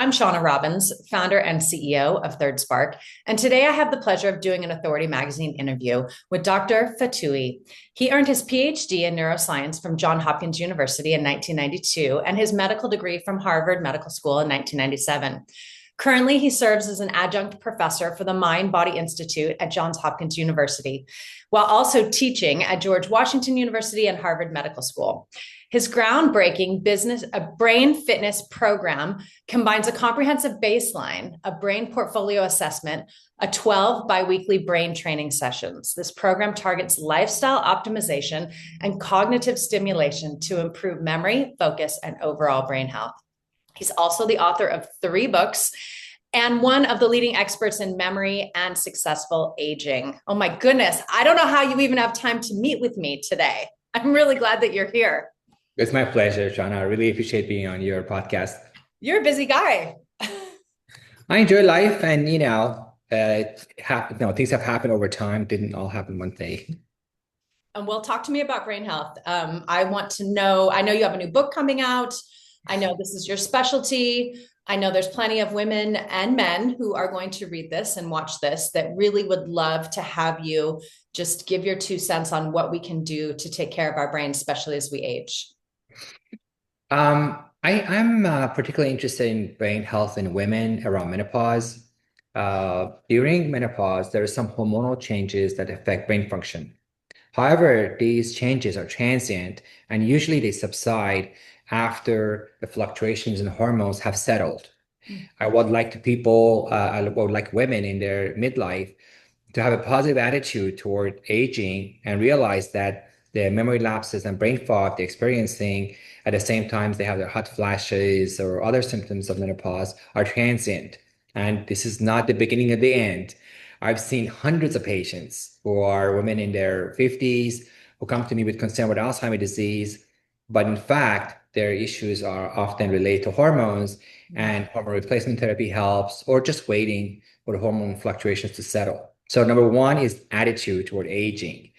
I'm Shawna Robins, founder and CEO of Third Spark. And today I have the pleasure of doing an Authority Magazine interview with Dr. Fotuhi. He earned his PhD in neuroscience from Johns Hopkins University in 1992 and his medical degree from Harvard Medical School in 1997. Currently, he serves as an adjunct professor for the Mind Body Institute at Johns Hopkins University, while also teaching at George Washington University and Harvard Medical School. His groundbreaking brain fitness program combines a comprehensive baseline, a brain portfolio assessment, a 12 biweekly brain training sessions. This program targets lifestyle optimization and cognitive stimulation to improve memory, focus, and overall brain health. He's also the author of 3 books and one of the leading experts in memory and successful aging. Oh my goodness, I don't know how you even have time to meet with me today. I'm really glad that you're here. It's my pleasure, Shawna. I really appreciate being on your podcast. You're a busy guy. I enjoy life, and things have happened over time. Didn't all happen one day. And well, talk to me about brain health. I want to know. I know you have a new book coming out. I know this is your specialty. I know there's plenty of women and men who are going to read this and watch this that really would love to have you just give your 2 cents on what we can do to take care of our brains, especially as we age. I'm particularly interested in brain health in women around menopause. During menopause, there are some hormonal changes that affect brain function. However, these changes are transient and usually they subside after the fluctuations in hormones have settled. I would like women in their midlife to have a positive attitude toward aging and realize that the memory lapses and brain fog they're experiencing at the same time they have their hot flashes or other symptoms of menopause are transient. And this is not the beginning of the end. I've seen hundreds of patients who are women in their 50s who come to me with concern with Alzheimer's disease, but in fact, their issues are often related to hormones, and hormone replacement therapy helps, or just waiting for the hormone fluctuations to settle. So number one is attitude toward aging.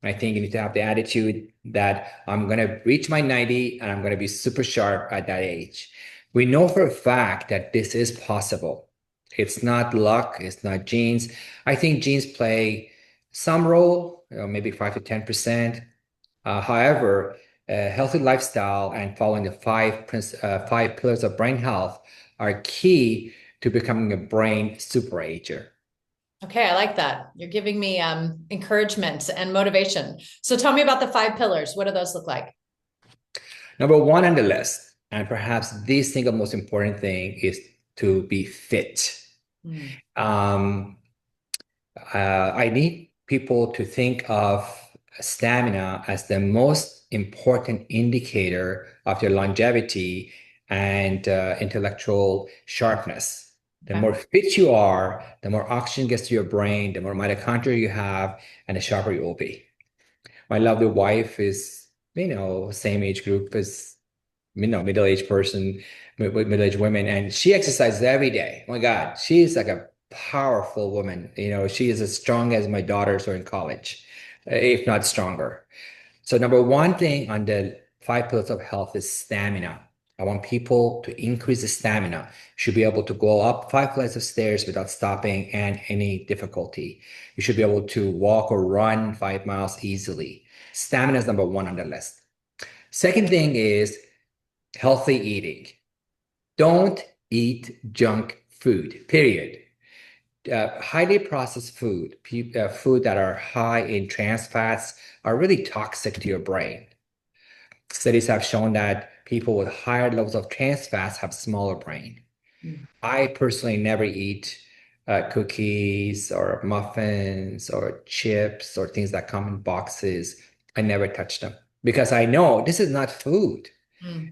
I think you need to have the attitude that I'm going to reach my 90 and I'm going to be super sharp at that age. We know for a fact that this is possible. It's not luck, it's not genes. I think genes play some role, maybe 5 to 10%. However, a healthy lifestyle and following the five pillars of brain health are key to becoming a brain super ager. Okay, I like that. You're giving me encouragement and motivation. So tell me about the 5 pillars. What do those look like? Number one on the list, and perhaps the single most important thing, is to be fit. I need people to think of stamina as the most important indicator of your longevity and intellectual sharpness. The more fit you are, the more oxygen gets to your brain, the more mitochondria you have, and the sharper you will be. My lovely wife is, same age group as, middle-aged person with middle-aged women, and she exercises every day. Oh my God, she's like a powerful woman. She is as strong as my daughters are in college, if not stronger. So number one thing on the 5 pillars of health is stamina. I want people to increase the stamina, should be able to go up 5 flights of stairs without stopping and any difficulty. You should be able to walk or run 5 miles easily. Stamina is number one on the list. Second thing is healthy eating. Don't eat junk food, period. Highly processed food that are high in trans fats are really toxic to your brain. Studies have shown that people with higher levels of trans fats have smaller brain. I personally never eat cookies or muffins or chips or things that come in boxes. I never touch them because I know this is not food.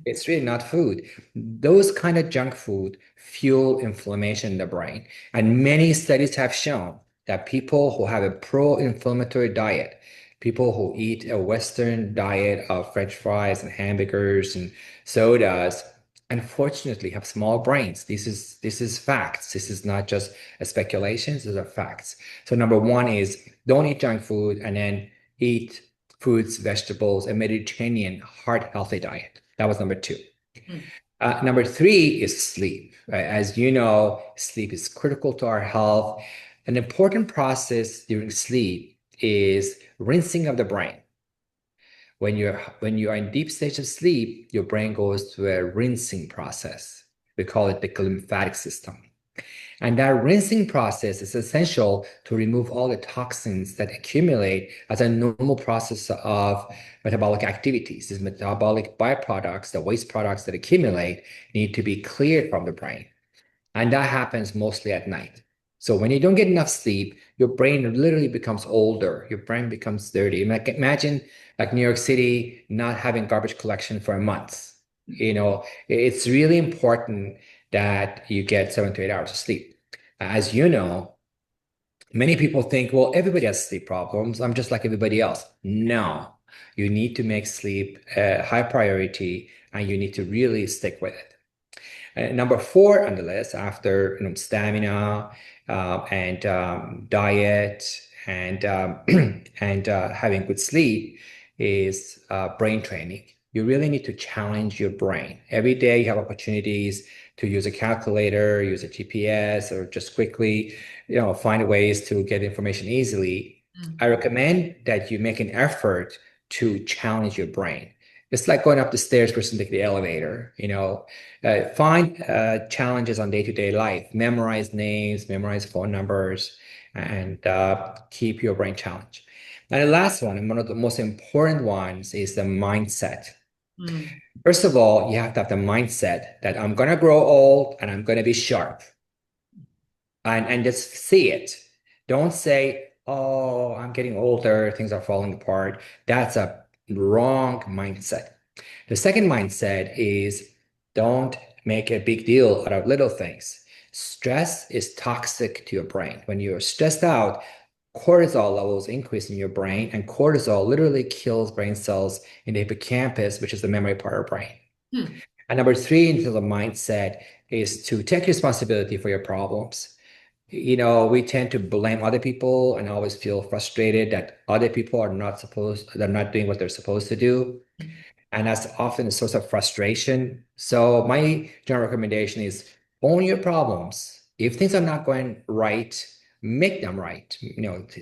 It's really not food. Those kind of junk food fuel inflammation in the brain. And many studies have shown that people who have a pro-inflammatory diet, people who eat a Western diet of French fries and hamburgers and sodas, unfortunately have small brains. This is facts. This is not just a speculation. These are facts. So number one is don't eat junk food, and then eat fruits, vegetables, a Mediterranean heart healthy diet. That was number two. Number three is sleep. Right? As you know, sleep is critical to our health. An important process during sleep is rinsing of the brain. When you are in deep stage of sleep, your brain goes through a rinsing process. We call it the lymphatic system. And that rinsing process is essential to remove all the toxins that accumulate as a normal process of metabolic activities. These metabolic byproducts, the waste products that accumulate, need to be cleared from the brain. And that happens mostly at night. So when you don't get enough sleep, your brain literally becomes older. Your brain becomes dirty. Imagine like New York City not having garbage collection for a month. It's really important that you get 7 to 8 hours of sleep. As you know, many people think, well, everybody has sleep problems. I'm just like everybody else. No, you need to make sleep a high priority and you need to really stick with it. Number four on the list after stamina and diet and having good sleep is brain training. You really need to challenge your brain. Every day you have opportunities to use a calculator, use a GPS, or just quickly, find ways to get information easily. I recommend that you make an effort to challenge your brain. It's like going up the stairs versus take the elevator. Find challenges on day-to-day life. Memorize names, memorize phone numbers, and keep your brain challenged. And the last one, and one of the most important ones, is the mindset. Mm. First of all, you have to have the mindset that I'm going to grow old and I'm going to be sharp. And just see it. Don't say, oh, I'm getting older, things are falling apart. That's a wrong mindset. The second mindset is don't make a big deal out of little things. Stress is toxic to your brain. When you're stressed out, cortisol levels increase in your brain, and cortisol literally kills brain cells in the hippocampus, which is the memory part of our brain. Hmm. And number three into the mindset is to take responsibility for your problems. We tend to blame other people and always feel frustrated that other people they're not doing what they're supposed to do. And that's often a source of frustration. So my general recommendation is own your problems. If things are not going right, make them right.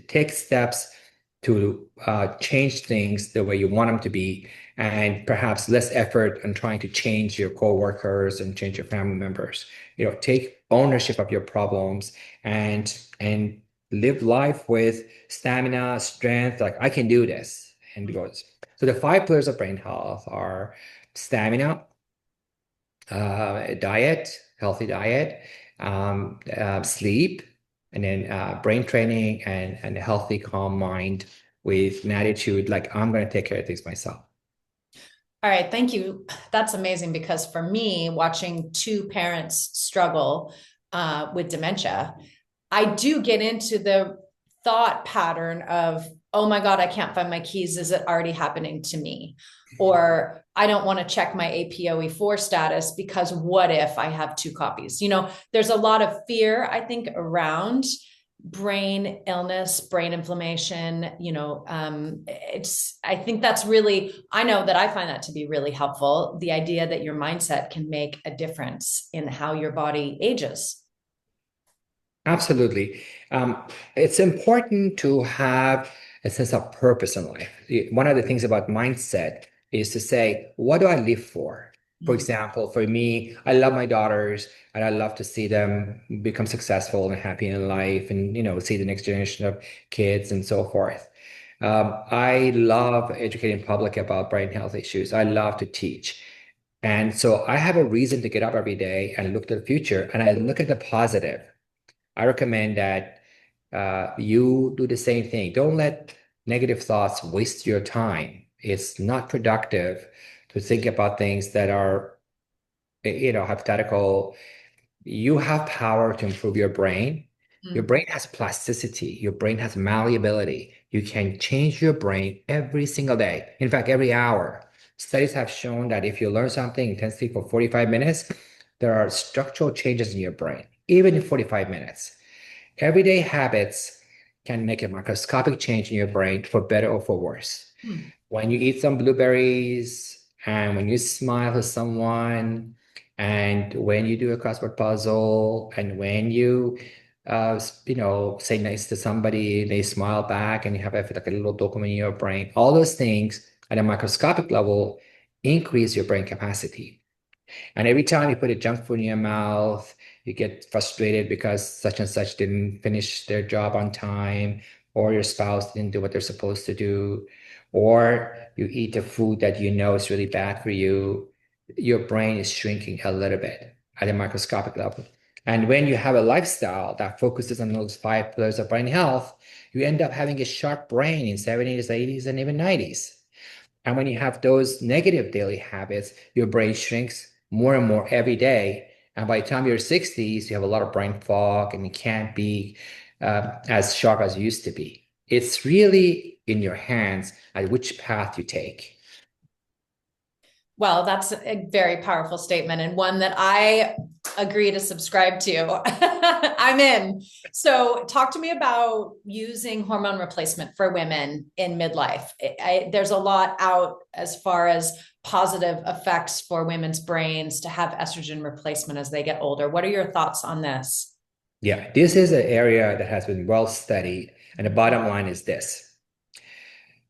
Take steps to change things the way you want them to be, and perhaps less effort on trying to change your coworkers and change your family members. Take ownership of your problems and live life with stamina, strength. Like I can do this, and goes. So the five pillars of brain health are stamina, diet, healthy diet, sleep, and then brain training and a healthy, calm mind with an attitude like I'm going to take care of things myself. All right, thank you. That's amazing because for me, watching two parents struggle with dementia, I do get into the thought pattern of, oh my God, I can't find my keys. Is it already happening to me? Or I don't want to check my APOE4 status because what if I have two copies? There's a lot of fear, I think, around brain illness, brain inflammation. I think that's really, I know that I find that to be really helpful. The idea that your mindset can make a difference in how your body ages. Absolutely. It's important to have a sense of purpose in life. One of the things about mindset is to say, what do I live for? For example, for me, I love my daughters and I love to see them become successful and happy in life and, see the next generation of kids and so forth. I love educating public about brain health issues. I love to teach. And so I have a reason to get up every day and look to the future and I look at the positive. I recommend that you do the same thing. Don't let negative thoughts waste your time. It's not productive to think about things that are, hypothetical. You have power to improve your brain. Your brain has plasticity. Your brain has malleability. You can change your brain every single day. In fact, every hour. Studies have shown that if you learn something intensely for 45 minutes, there are structural changes in your brain, even in 45 minutes. Everyday habits can make a microscopic change in your brain for better or for worse. When you eat some blueberries and when you smile to someone And when you do a crossword puzzle, and when you, say nice to somebody, they smile back, and you have like a little dopamine in your brain, all those things at a microscopic level increase your brain capacity. And every time you put a junk food in your mouth, you get frustrated because such and such didn't finish their job on time, or your spouse didn't do what they're supposed to do, or you eat a food that you know is really bad for you. Your brain is shrinking a little bit at a microscopic level. And when you have a lifestyle that focuses on those five pillars of brain health, you end up having a sharp brain in 70s, 80s, and even 90s. And when you have those negative daily habits, your brain shrinks more and more every day. And by the time you're 60s, you have a lot of brain fog and you can't be as sharp as you used to be. It's really in your hands at which path you take. Well, that's a very powerful statement and one that I agree to subscribe to. I'm in. So, talk to me about using hormone replacement for women in midlife. There's a lot out as far as positive effects for women's brains to have estrogen replacement as they get older. What are your thoughts on this? Yeah, this is an area that has been well studied. And the bottom line is this.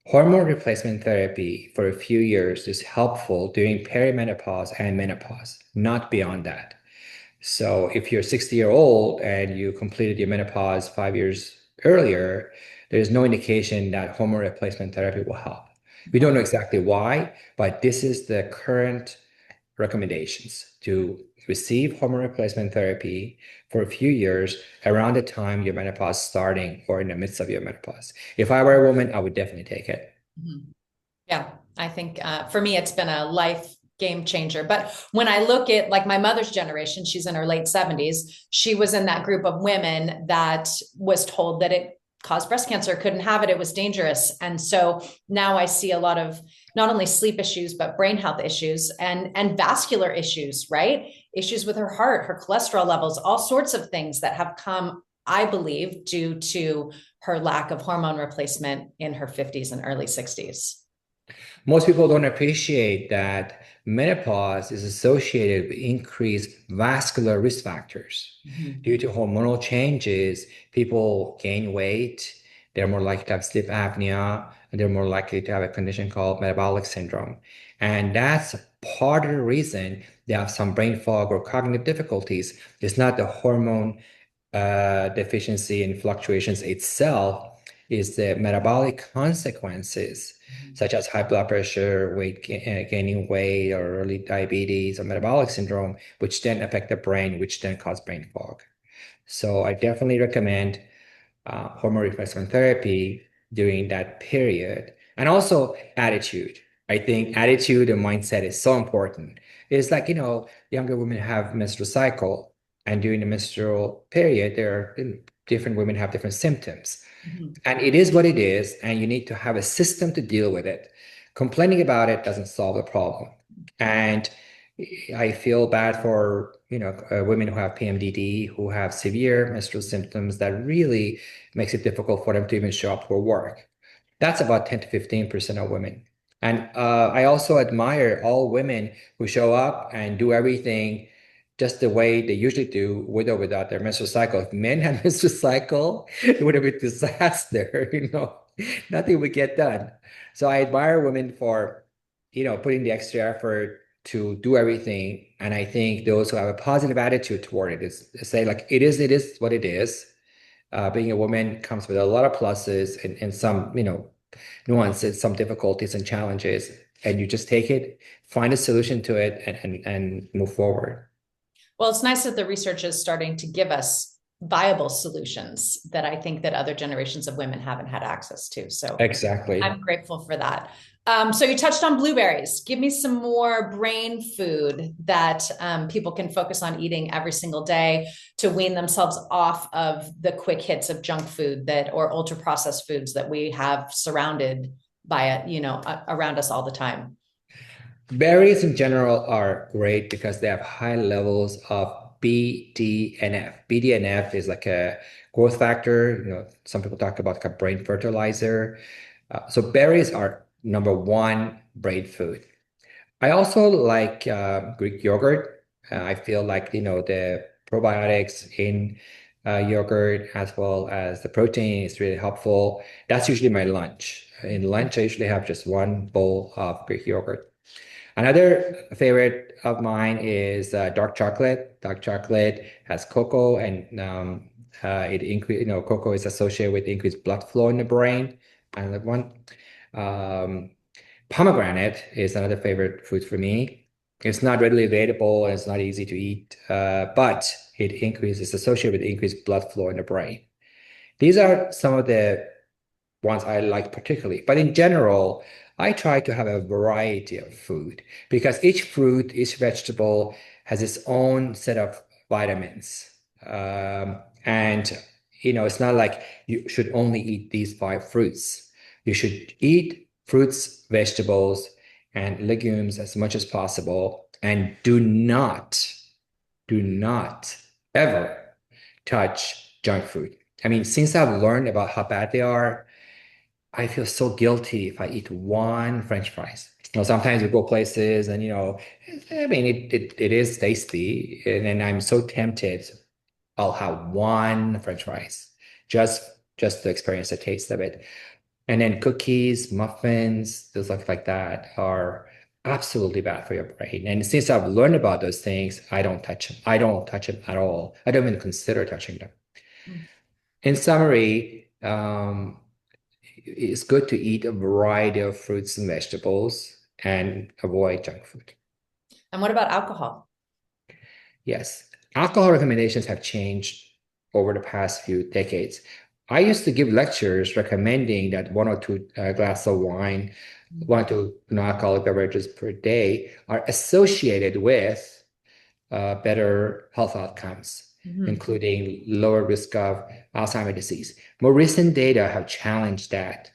Hormone replacement therapy for a few years is helpful during perimenopause and menopause, not beyond that. So if you're 60-year-old and you completed your menopause 5 years earlier, there's no indication that hormone replacement therapy will help. We don't know exactly why, but this is the current recommendations to receive hormone replacement therapy for a few years around the time your menopause starting or in the midst of your menopause. If I were a woman, I would definitely take it. Mhm. Yeah, I think for me, it's been a life game changer. But when I look at like my mother's generation, she's in her late 70s. She was in that group of women that was told that it caused breast cancer, couldn't have it, it was dangerous. And so now I see a lot of not only sleep issues, but brain health issues and vascular issues, right? Issues with her heart, her cholesterol levels, all sorts of things that have come, I believe, due to her lack of hormone replacement in her 50s and early 60s. Most people don't appreciate that menopause is associated with increased vascular risk factors. Mhm. Due to hormonal changes, people gain weight, they're more likely to have sleep apnea, and they're more likely to have a condition called metabolic syndrome. And that's part of the reason they have some brain fog or cognitive difficulties. It's not the hormone deficiency and fluctuations itself, is the metabolic consequences, such as high blood pressure, gaining weight, or early diabetes, or metabolic syndrome, which then affect the brain, which then cause brain fog. So I definitely recommend hormone replacement therapy during that period. And also attitude. I think attitude and mindset is so important. It's like, younger women have menstrual cycle, and during the menstrual period, different women have different symptoms. Mhm. And it is what it is, and you need to have a system to deal with it. Complaining about it doesn't solve the problem. And I feel bad for, women who have PMDD, who have severe menstrual symptoms that really makes it difficult for them to even show up for work. That's about 10 to 15% of women. And I also admire all women who show up and do everything just the way they usually do, with or without their menstrual cycle. If men had menstrual cycle, it would have been a disaster, nothing would get done. So I admire women for, putting the extra effort to do everything. And I think those who have a positive attitude toward it is say like, it is what it is. Being a woman comes with a lot of pluses and some, nuances, some difficulties and challenges, and you just take it, find a solution to it, and move forward. Well, it's nice that the research is starting to give us viable solutions that I think that other generations of women haven't had access to. So Exactly. I'm grateful for that. So you touched on blueberries. Give me some more brain food that people can focus on eating every single day to wean themselves off of the quick hits of junk food that or ultra processed foods that we have surrounded by it, around us all the time. Berries in general are great because they have high levels of BDNF. BDNF is like a growth factor. Some people talk about like a brain fertilizer. So berries are number one brain food. I also like Greek yogurt. I feel like, the probiotics in yogurt as well as the protein is really helpful. That's usually my lunch. In lunch, I usually have just one bowl of Greek yogurt. Another favorite of mine is dark chocolate. Dark chocolate has cocoa, and it increase. Cocoa is associated with increased blood flow in the brain. Another one. Um, Pomegranate is another favorite fruit for me. It's not readily available and it's not easy to eat, but it's associated with increased blood flow in the brain. These are some of the ones I like particularly. But in general, I try to have a variety of food because each fruit, each vegetable has its own set of vitamins. And, it's not like you should only eat these five fruits. You should eat fruits, vegetables, and legumes as much as possible. And do not ever touch junk food. I mean, since I've learned about how bad they are, I feel so guilty if I eat one French fries. Sometimes we go places and, I mean, it is tasty. And then I'm so tempted, I'll have one French fries just to experience the taste of it. And then cookies, muffins, those like that are absolutely bad for your brain. And since I've learned about those things, I don't touch them. I don't touch them at all. I don't even consider touching them. Mm. In summary, it's good to eat a variety of fruits and vegetables and avoid junk food. And what about alcohol? Yes, alcohol recommendations have changed over the past few decades. I used to give lectures recommending that one or two glasses of wine, one or two non-alcoholic beverages per day are associated with better health outcomes, including lower risk of Alzheimer's disease. More recent data have challenged that.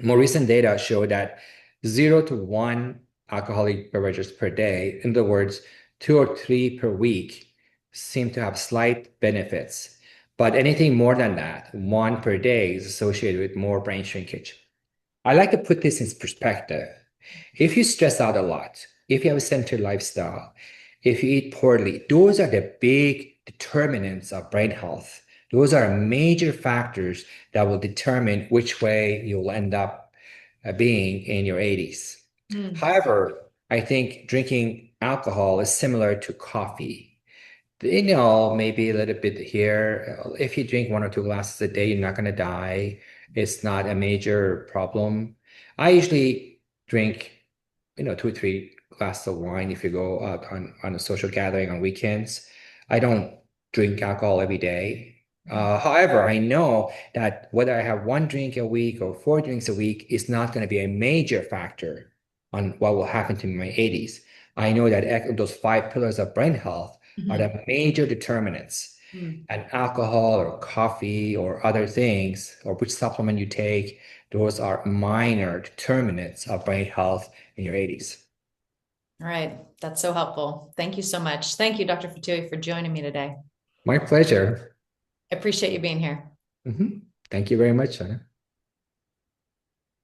More recent data show that 0 to 1 alcoholic beverages per day, in other words, 2 or 3 per week, seem to have slight benefits. But anything more than that, 1 per day, is associated with more brain shrinkage. I like to put this in perspective. If you stress out a lot, if you have a sedentary lifestyle, if you eat poorly, those are the big determinants of brain health. Those are major factors that will determine which way you'll end up being in your 80s. However, I think drinking alcohol is similar to coffee. Maybe a little bit here. If you drink 1 or 2 glasses a day, you're not going to die. It's not a major problem. I usually drink, 2 or 3 glasses of wine if you go out on a social gathering on weekends. I don't drink alcohol every day. However, I know that whether I have one drink a week or 4 drinks a week is not going to be a major factor on what will happen to me in my 80s. I know that those 5 pillars of brain health are the major determinants. And alcohol or coffee or other things, or which supplement you take, those are minor determinants of brain health in your 80s. All right. That's so helpful. Thank you so much. Thank you, Dr. Fotuhi, for joining me today. My pleasure. I appreciate you being here. Thank you very much, Shawna.